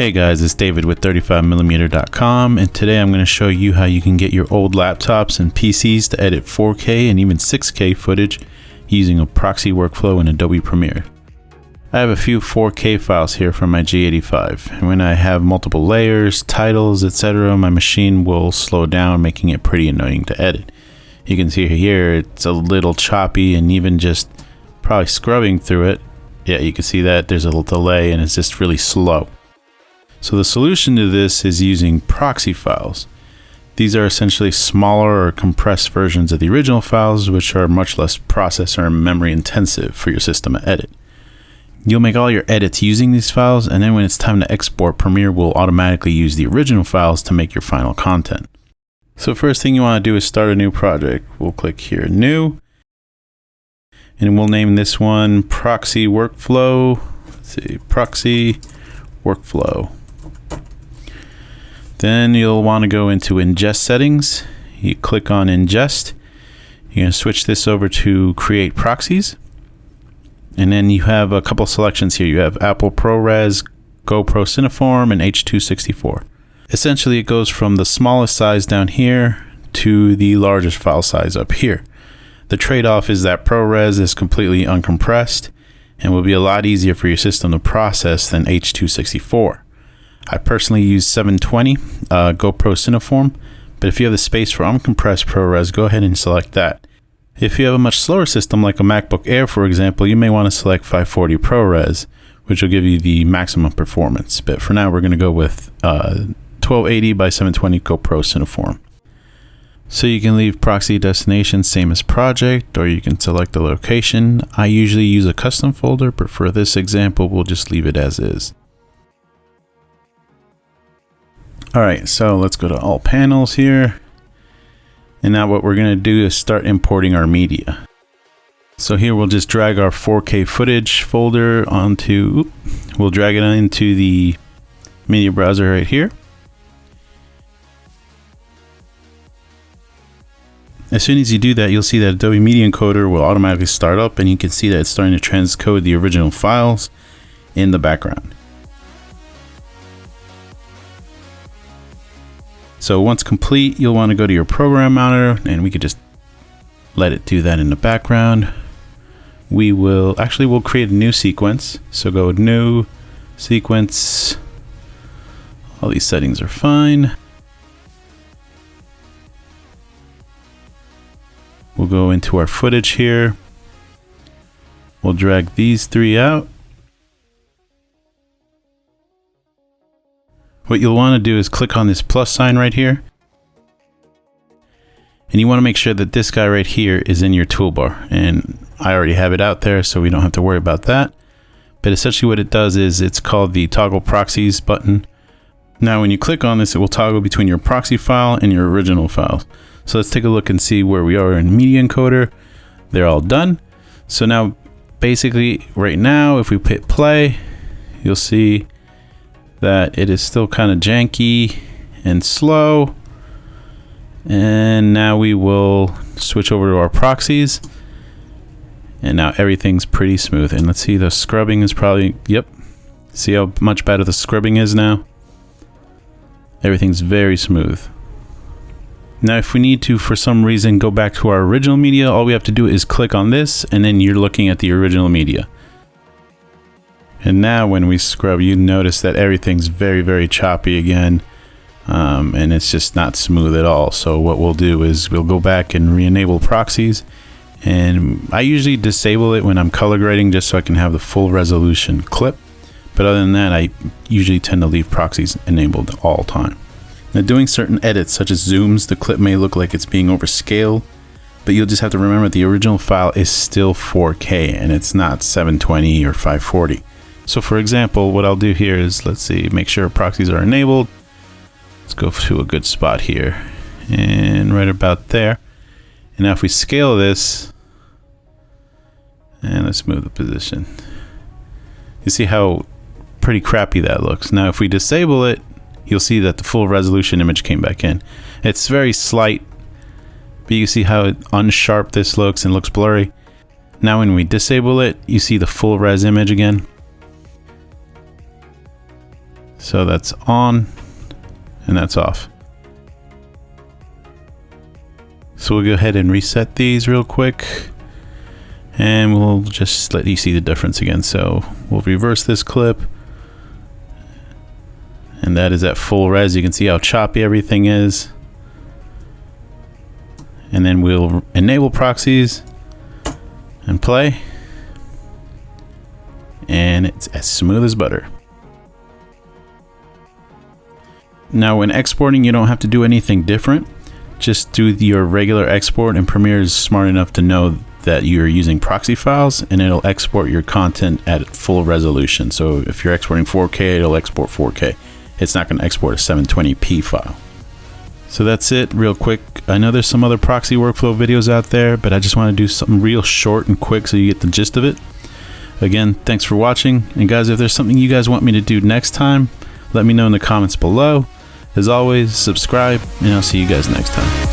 Hey guys, it's David with 35mm.com, and today I'm going to show you how you can get your old laptops and PCs to edit 4K and even 6K footage using a Proxy Workflow in Adobe Premiere. I have a few 4K files here from my G85, and when I have multiple layers, titles, etc., my machine will slow down, making it pretty annoying to edit. You can see here it's a little choppy, and even just probably scrubbing through it, yeah, you can see that there's a little delay and it's just really slow. So the solution to this is using Proxy Files. These are essentially smaller or compressed versions of the original files, which are much less processor and memory intensive for your system to edit. You'll make all your edits using these files, and then when it's time to export, Premiere will automatically use the original files to make your final content. So first thing you want to do is start a new project. We'll click here, New, and we'll name this one Proxy Workflow. Let's see, Proxy Workflow. Then you'll want to go into ingest settings. You click on ingest. You're going to switch this over to create proxies. And then you have a couple selections here. You have Apple ProRes, GoPro Cineform, and H.264. Essentially, it goes from the smallest size down here to the largest file size up here. The trade-off is that ProRes is completely uncompressed and will be a lot easier for your system to process than H.264. I personally use 720 GoPro Cineform, but if you have the space for uncompressed ProRes, go ahead and select that. If you have a much slower system like a MacBook Air, for example, you may want to select 540 ProRes, which will give you the maximum performance. But for now, we're going to go with 1280 by 720 GoPro Cineform. So you can leave proxy destination same as project, or you can select a location. I usually use a custom folder, but for this example, we'll just leave it as is. Alright, so let's go to all panels here. And now what we're going to do is start importing our media. So here we'll just drag our 4K footage folder onto, we'll drag it into the media browser right here. As soon as you do that, you'll see that Adobe Media Encoder will automatically start up, and you can see that it's starting to transcode the original files in the background. So once complete, you'll want to go to your program monitor, and we could just let it do that in the background. We'll create a new sequence. So go new sequence. All these settings are fine. We'll go into our footage here. We'll drag these three out. What you'll want to do is click on this plus sign right here. And you want to make sure that this guy right here is in your toolbar. And I already have it out there, so we don't have to worry about that. But essentially what it does is it's called the Toggle Proxies button. Now when you click on this, it will toggle between your proxy file and your original file. So let's take a look and see where we are in Media Encoder. They're all done. So now basically right now, if we hit play, you'll see that it is still kind of janky and slow. And now we will switch over to our proxies. And now everything's pretty smooth. And let's see, the scrubbing is probably, yep. See how much better the scrubbing is now? Everything's very smooth. Now, if we need to, for some reason, go back to our original media, all we have to do is click on this, and then you're looking at the original media. And now when we scrub, you notice that everything's very, very choppy again. And it's just not smooth at all. So what we'll do is we'll go back and re-enable proxies. And I usually disable it when I'm color grading just so I can have the full resolution clip. But other than that, I usually tend to leave proxies enabled all the time. Now, doing certain edits such as zooms, the clip may look like it's being overscaled, but you'll just have to remember the original file is still 4K and it's not 720 or 540. So for example, what I'll do here is, let's see, make sure proxies are enabled. Let's go to a good spot here and right about there. And now if we scale this, and let's move the position, you see how pretty crappy that looks. Now if we disable it, you'll see that the full resolution image came back in. It's very slight, but you see how unsharp this looks and looks blurry. Now when we disable it, you see the full res image again. So that's on and that's off. So we'll go ahead and reset these real quick, and we'll just let you see the difference again. So we'll reverse this clip, and that is at full res. You can see how choppy everything is. And then we'll enable proxies and play, and it's as smooth as butter. Now when exporting, you don't have to do anything different. Just do your regular export, and Premiere is smart enough to know that you're using Proxy Files, and it'll export your content at full resolution. So if you're exporting 4K, it'll export 4K. It's not going to export a 720p file. So that's it real quick. I know there's some other Proxy Workflow videos out there, but I just want to do something real short and quick so you get the gist of it. Again, thanks for watching. And guys, if there's something you guys want me to do next time, let me know in the comments below. As always, subscribe, and I'll see you guys next time.